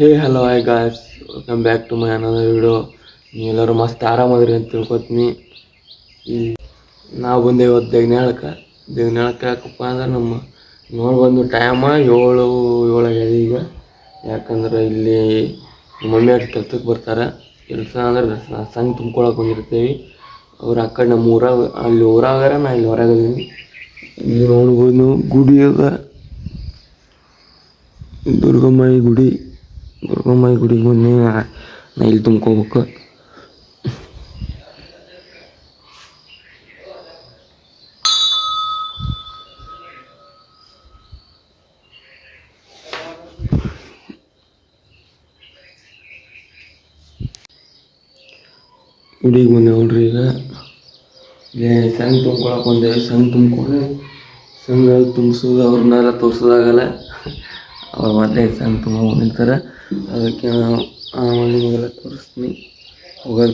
Hey hello hi guys, welcome back to my another video. ನೀವೆಲ್ಲರೂ ಮಸ್ತ್ ಆರಾಮದ್ರಿ ಅಂತ ತಿಳ್ಕೊತೀನಿ. ನಾವು ಬಂದೆ ಇವತ್ತು ದೇಗ್ನಾಳಕ್ಕೆ ಯಾಕಪ್ಪ ಅಂದ್ರೆ ನಮ್ಮ ಬಂದು ಟೈಮ 7 ಈಗ. ಯಾಕಂದ್ರೆ ಇಲ್ಲಿ ಮಮ್ಮಿ ಅವ್ರ ಕೆಲ್ಸಕ್ಕೆ ಬರ್ತಾರೆ. ಕೆಲಸ ಅಂದ್ರೆ ಸಂಘ ತುಂಬ್ಕೊಳಕ್ಕೆ ಬಂದಿರ್ತೀವಿ. ಅವ್ರು ಆ ಕಡೆ ನಮ್ಮ ಊರಾಗ ಅಲ್ಲಿ ಊರಾಗಾರ ನಾ ಇಲ್ಲಿ ಹೊರಗಿದ್ದೀನಿ. ಇಲ್ಲಿ ನೋಡ್ಬೋದು ಗುಡಿ ಅದ, ದುರ್ಗಮ್ಮಾಯಿ ಗುಡಿಗೆ ಬಂದು ನಾ ಇಲ್ಲಿ ತುಂಬ್ಕೋಬೇಕು. ಗುಡಿಗೆ ಬಂದೆ ನೋಡ್ರಿ. ಈಗ ಇಲ್ಲಿ ಸಂಘ ತುಂಬ್ಕೊಳಕ್ಕೆ ಬಂದೇವೆ. ಸಂಘ ತುಂಬಿಸೋದು ಅವ್ರನ್ನೆಲ್ಲ ತೋರಿಸೋದಾಗಲ್ಲ. ಅವ್ರು ಮೊದಲೇ ಸಂಘ ತುಂಬಿರ್ತಾರೆ. ಅದಕ್ಕೆ ನಿಮಗೆಲ್ಲ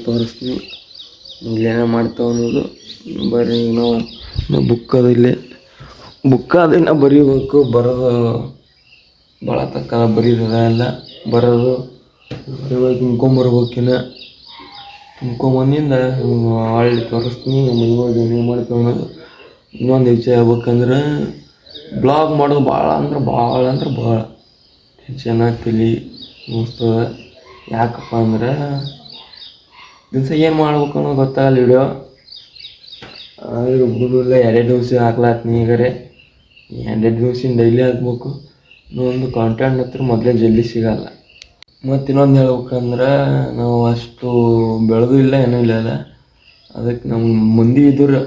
ತೋರಿಸ್ತೀನಿ ಇಲ್ಲೇನೋ ಮಾಡ್ತಾವೆ ಅನ್ನೋದು. ಬರೀ ನಾವು ಬುಕ್ ಅದನ್ನು ಬರೀಬೇಕು. ಬರೋದು ಭಾಳ ತಕ್ಕ ಬರೀದಲ್ಲ ಬರೋದು. ಇವಾಗ ತುಂಬ್ಕೊಂಬಂದಿಂದ ಹಳ್ಳಿ ತೋರಿಸ್ತೀನಿ. ಏನು ಮಾಡ್ತಾವೆ ಅನ್ನೋದು. ಇನ್ನೊಂದು ವಿಷಯ ಹೇಳ್ಬೇಕಂದ್ರೆ ಬ್ಲಾಗ್ ಮಾಡೋದು ಭಾಳ ಚೆನ್ನಾಗಿ ತಲೆ ಮುಗಿಸ್ತದೆ. ಯಾಕಪ್ಪ ಅಂದ್ರೆ ದಿವಸ ಏನು ಮಾಡ್ಬೇಕು ಅನ್ನೋದು ಗೊತ್ತಾಗಲ್ಲ. ವಿಡಿಯೋ ಒಬ್ಬರಿಲ್ಲ 2 ದಿವಸ ಹಾಕ್ಲಾತ್ನಿ. ಈಗಾರೆ 2 ದಿವಸ ಡೈಲಿ ಹಾಕ್ಬೇಕು. ಇನ್ನೊಂದು ಕಾಂಟೆಂಟ್ ಹತ್ರ ಮೊದಲೇ ಜಲ್ದಿ ಸಿಗಲ್ಲ. ಮತ್ತು ಇನ್ನೊಂದು ಹೇಳ್ಬೇಕಂದ್ರೆ ನಾವು ಅಷ್ಟು ಬೆಳೆದು ಇಲ್ಲ, ಏನೂ ಇಲ್ಲ. ಅದಕ್ಕೆ ನಮ್ಮ ಮಂದಿ ಇದ್ರೆ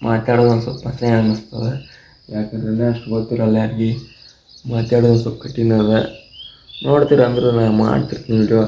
ಮಾತಾಡೋದು ಒಂದು ಸ್ವಲ್ಪ ಅಸಹ್ಯ ಅನ್ನಿಸ್ತದೆ. ಯಾಕಂದ್ರೆ ಅಷ್ಟು ಗೊತ್ತಿರಲ್ಲ ಯಾರಿಗೆ. ಮಾತಾಡೋದು ಒಂದು ಸ್ವಲ್ಪ ಕಠಿಣ ಅದ. ನೋಡ್ತೀರ ಅಂದ್ರೆ ನಾನು ಮಾಡ್ತಿರ್ತೀನಿ ವಿಡಿಯೋ.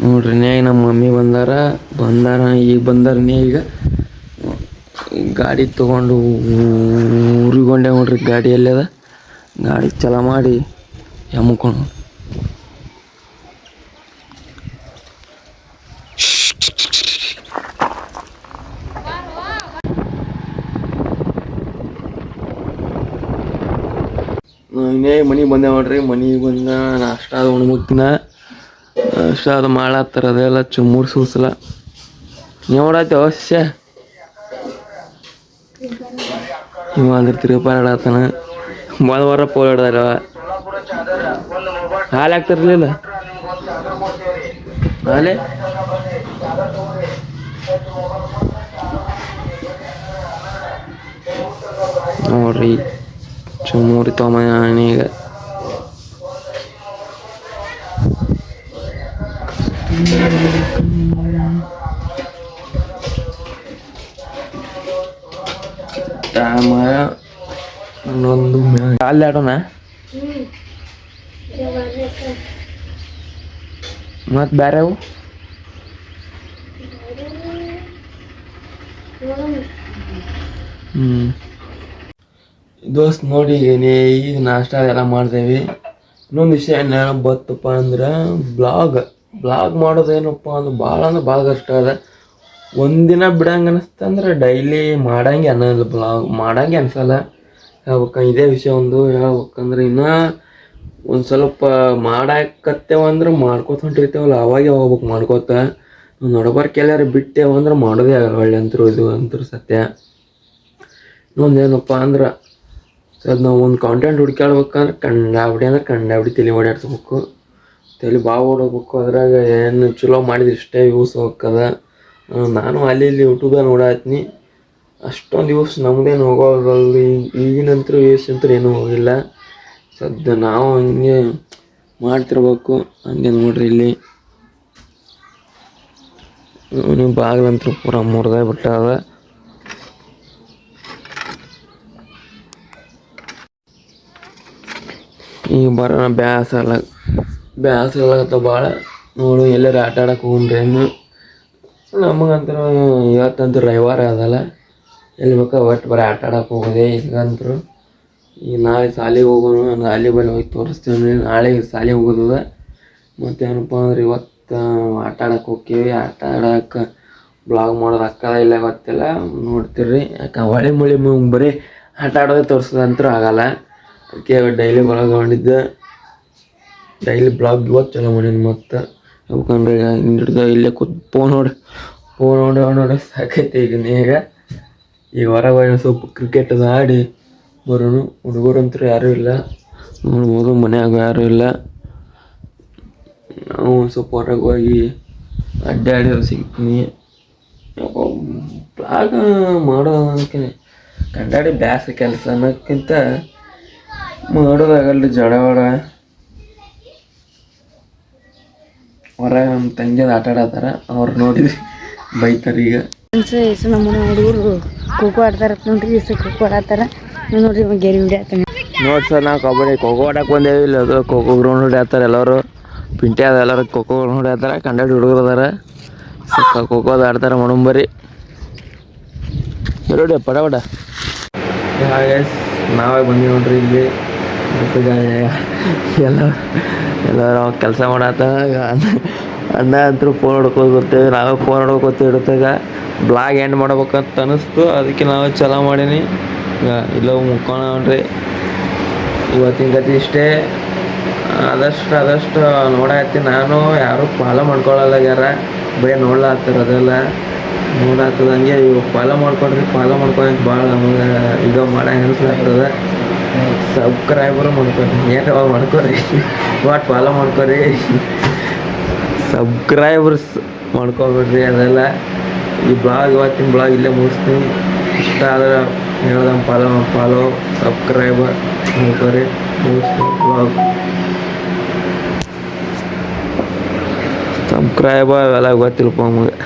ನೋಡ್ರಿ ನಮ್ಮ ಮಮ್ಮಿ ಈಗ ಗಾಡಿ ತೊಗೊಂಡು ಊರಿಗೊಂಡೆ ನೋಡ್ರಿ. ಗಾಡಿ ಎಲ್ಲದ ಗಾಡಿ ಚಲೋ ಮಾಡಿ ಎಮ್ಕೊಂಡು ಮನೆಗೆ ಬಂದೆ ನೋಡ್ರಿ. ಮನೆಗೆ ಬಂದ ನಾಷ್ಟ ಅದು ಉಣ್ಬೇಕಿನ. ನಾಷ್ಟ ಅದು ಮಾಡತ್ತಾರ. ಅದೆಲ್ಲ ಚುಮ್ಮೂರು ಸೂಸಲ ನೋಡಾಯ್ತು ಅವಶ್ಯ. ಇವ ಅಂದ್ರೆ ತಿರುಪಾಡತಾನ. ವಾರ ಪೋಲ್ ಹಿಡ್ದಾರ. ಹಾಲು ಹಾಕ್ತಿರ್ಲಿಲ್ಲ ಹಾಲೆ ನೋಡ್ರಿ. ಚುಮ್ಮೂರಿ ತೊಗೊಂಬ ಇನ್ನೊಂದು ಅಲ್ಲಿ ಆಡೋಣ. ಮತ್ತು ಬೇರೆ ದೋಸ್ತ್ ನೋಡಿ ಈಗ ನಾಷ್ಟ ಎಲ್ಲ ಮಾಡ್ತೇವೆ. ಇನ್ನೊಂದು ವಿಷಯ ಏನು ಬತ್ತಪ್ಪ ಅಂದ್ರೆ ಬ್ಲಾಗ್ ಮಾಡೋದೇನಪ್ಪ ಅಂದ್ರೆ ಭಾಳ ಕಷ್ಟ ಅದ. ಒಂದಿನ ಬಿಡಂಗೆ ಅನಿಸ್ತಂದ್ರೆ ಡೈಲಿ ಮಾಡಂಗೆ ಅನ್ನೋದು. ಬ್ಲಾಗ್ ಮಾಡಂಗೆ ಅನ್ಸಲ್ಲ. ಹೇಳ್ಬೇಕ ಇದೇ ವಿಷಯ ಒಂದು ಹೇಳ್ಬೇಕಂದ್ರೆ ಇನ್ನೂ ಒಂದು ಸ್ವಲ್ಪ ಮಾಡಾಕತ್ತೇವಂದ್ರೆ ಮಾಡ್ಕೋತ ಹೊಂಟಿರ್ತೇವಲ್ಲ ಅವಾಗೆ ಹೋಗ್ಬೇಕು ಮಾಡ್ಕೋತ. ನಡ್ಬರ್ಕ್ ಎಲ್ಲಾರು ಬಿಟ್ಟೇವಂದ್ರೆ ಮಾಡೋದೇ ಆಗಲ್ಲ ಒಳ್ಳೆ ಅಂತರು ಇದು ಅಂತರು ಸತ್ಯ. ಇನ್ನೊಂದೇನಪ್ಪ ಅಂದ್ರೆ ಸರ್ ನಾವು ಒಂದು ಕಾಂಟೆಂಟ್ ಹುಡ್ಕ್ಯಾಡ್ಬೇಕಂದ್ರೆ ಕಂಡಾಬಿಡಿ ತಲೆ ಓಡಾಡ್ಸ್ಬೇಕು. ತಲೆ ಭಾಳ ಓಡೋಗ್ಬೇಕು. ಅದ್ರಾಗ ಏನು ಚಲೋ ಮಾಡಿದ್ರೆ ಇಷ್ಟೇ ಯೂಸ್ ಹೋಗ್ತದ. ನಾನು ಅಲ್ಲಿ ಇಲ್ಲಿ ಯೂಟ್ಯೂಬಾಗ ನೋಡತ್ತೀನಿ, ಅಷ್ಟೊಂದು ಯೂಸ್ ನಮ್ದೇನು ಹೋಗೋಲ್ಲ. ಈಗಿನಂತರೂ ಯೂಸ್ ಅಂತೂ ಏನೂ ಹೋಗಿಲ್ಲ. ಸದ್ಯ ನಾವು ಹಂಗೆ ಮಾಡ್ತಿರ್ಬೇಕು. ಹಂಗೆ ನೋಡ್ರಿ ಇಲ್ಲಿ ನೀವು ಬಾಗಿಲಂತೂ ಪೂರ ಮುರಿದೇ ಬಿಟ್ಟಾವ. ಈಗ ಬರೋಣ ಬ್ಯಾಸರ ಭಾಳ. ನೋಡು ಎಲ್ಲರೂ ಆಟ ಆಡಕ್ಕೆ ಹೋಗ್ರೇನು. ನಮಗಂತೂ ಇವತ್ತಂತೂ ರವಿವಾರ ಅದಲ್ಲ, ಎಲ್ಲಿ ಬೇಕಾ ಒಟ್ಟು ಬರೀ ಆಟ ಆಡಕ್ಕೆ ಹೋಗೋದೆ ಈಗಂತರು. ಈಗ ನಾಳೆ ಶಾಲೆಗೆ ಹೋಗೋಣ, ಅಲ್ಲಿ ಬಲ್ಲಿ ಹೋಗಿ ತೋರಿಸ್ತೀವಿ. ನಾಳೆ ಶಾಲೆಗೆ ಹೋಗೋದದ. ಮತ್ತೇನಪ್ಪ ಅಂದ್ರೆ ಇವತ್ತು ಆಟ ಆಡಕ್ಕೆ ಹೋಗ್ತೀವಿ. ಆಟ ಆಡೋಕೆ ಬ್ಲಾಗ್ ಮಾಡೋದು ಅಕ್ಕದ ಇಲ್ಲ ಗೊತ್ತಿಲ್ಲ, ನೋಡ್ತೀರಿ. ಯಾಕೆ ಮಳೆ ಬರೀ ಆಟ ಆಡೋದೇ ತೋರಿಸೋದಂತೂ ಆಗಲ್ಲ. ಅದಕ್ಕೆ ಡೈಲಿ ಬ್ಲಾಗ್ ಮಾಡಿದ್ದೆ. ಡೈಲಿ ಬ್ಲಾಗ್ ಇವತ್ತು ಚಲೋ ಮಾಡೀನಿ. ಮತ್ತು ಯಾಕಂದ್ರೆ ಹಿಡಿದ ಇಲ್ಲೇ ಫೋನ್ ನೋಡಿ ಸಾಕೈತೆ ಈಗ ಹೊರಗೆ ಸ್ವಲ್ಪ ಕ್ರಿಕೆಟ್ ಆಡಿ ಬರೋನು. ಹುಡುಗರಂತೂ ಯಾರೂ ಇಲ್ಲ, ನೋಡ್ಬೋದು. ಮನ್ಯಾಗ ಯಾರೂ ಇಲ್ಲ. ನಾವು ಸ್ವಲ್ಪ ಹೊರಗೆ ಹೋಗಿ ಅಡ್ಡಾಡಿ ಸಿಗ್ತೀನಿ. ಬ್ಲಾಗ್ ಮಾಡೋದಕ್ಕೆ ಕಂಡಾಡಿ ಬ್ಯಾಸ ಕೆಲಸ ಅನ್ನೋಕ್ಕಿಂತ ಮಾಡೋದಾಗಲ್ರಿ. ಜಡವಾಡ ಹೊರಗೆ ನಮ್ಮ ತಂಗಿಯದು ಆಟ ಆಡತ್ತಾರ, ಅವ್ರು ನೋಡಿದ್ರಿ ಬೈತಾರೆ. ಈಗ ನಮ್ಮ ಹುಡುಗರು ಖೋಖೋ ಆಡ್ತಾರ ನೋಡ್ರಿ. ಖೋಖೋ ಆಡತ್ತಾರ ನೋಡ್ರಿ. ಗೆರಿ ಹಿಡಿಯತ್ತಾನೆ ನೋಡಿ ಸರ್. ನಾವು ಖೋಖೋ ಆಡಕ್ಕೆ ಬಂದೇವಿ. ಇಲ್ಲ ಅದು ಖೋಖೋ ಗ್ರೌಂಡ್ ಹೊಡ್ಯಾತಾರೆ ಎಲ್ಲರೂ. ಪಿಂಟಿ ಅದ ಎಲ್ಲರೂ ಖೋಖೋ ಗ್ರೌಂಡ್ ಹೊಡ್ಯಾತಾರೆ. ಕಂಡಾಡಿ ಹುಡುಗರು ಅದಾರ, ಖೋಖೋದು ಆಡ್ತಾರೆ. ಮಣಂಬರಿ ನೋಡಿ ಪಟ ನಾವೇ ಬಂದೀವಿ ನೋಡ್ರಿ ಇಲ್ಲಿ. ಎಲ್ಲರೂ ಕೆಲಸ ಮಾಡತ್ತ. ಅಣ್ಣ ಅಂತೂ ಫೋನ್ ಹೊಡ್ಕೋತ ಬರ್ತೇವೆ, ನಾವೇ ಫೋನ್ ಹೊಡ್ಕೋತೀವಿ. ಇಡ್ತಾಗ ಬ್ಲಾಗ್ ಎಂಡ್ ಮಾಡ್ಬೇಕಂತ ಅನ್ನಿಸ್ತು, ಅದಕ್ಕೆ ನಾವೇ ಚಲೋ ಮಾಡೀನಿ. ಈಗ ಇಲ್ಲ ಮುಕ್ಕೋಣ ನೋಡ್ರಿ. ಇವತ್ತಿನ ಗತಿ ಇಷ್ಟೇ. ಆದಷ್ಟು ನೋಡತ್ತೀನಿ. ನಾನು ಯಾರು ಫಾಲೋ ಮಾಡ್ಕೊಳ್ಳಲ್ಲ, ಬರೀ ನೋಡ್ಲಾತ್ತಾರ. ಅದೆಲ್ಲ ನೋಡಾತದ. ಹಂಗೆ ಇವಾಗ ಫಾಲೋ ಮಾಡ್ಕೊಂಡ್ರೆ ಭಾಳ ನಮಗೆ ಈಗ ಮಾಡಂಗೆ ಅನಿಸ್ಲಾಗ್ತದೆ. ಸಬ್ಸ್ಕ್ರೈಬರು ಮಾಡ್ಕೊರಿ ಒಟ್ಟು ಫಾಲೋ ಮಾಡ್ಕೊರಿ. ಸಬ್ಸ್ಕ್ರೈಬರ್ಸ್ ಮಾಡ್ಕೊಬೇಡ್ರಿ. ಅದೆಲ್ಲ ಈ ಬ್ಲಾಗ್ ಇವತ್ತಿನ ಬ್ಲಾಗ್ ಇಲ್ಲೇ ಮುಗಿಸ್ತೀನಿ. ಇಷ್ಟ ಆದ್ರೆ ಹೇಳ್ದಂಗೆ ಫಾಲೋ ಸಬ್ಸ್ಕ್ರೈಬರ್ ಮಾಡ್ಕೊರಿ. ಮುಗಿಸ್ತೀನಿ ಬ್ಲಾಗ್. ಸಬ್ಸ್ಕ್ರೈಬರ್ ಅವೆಲ್ಲ ಗೊತ್ತಿಲ್ಲಪ್ಪ ನಮಗೆ.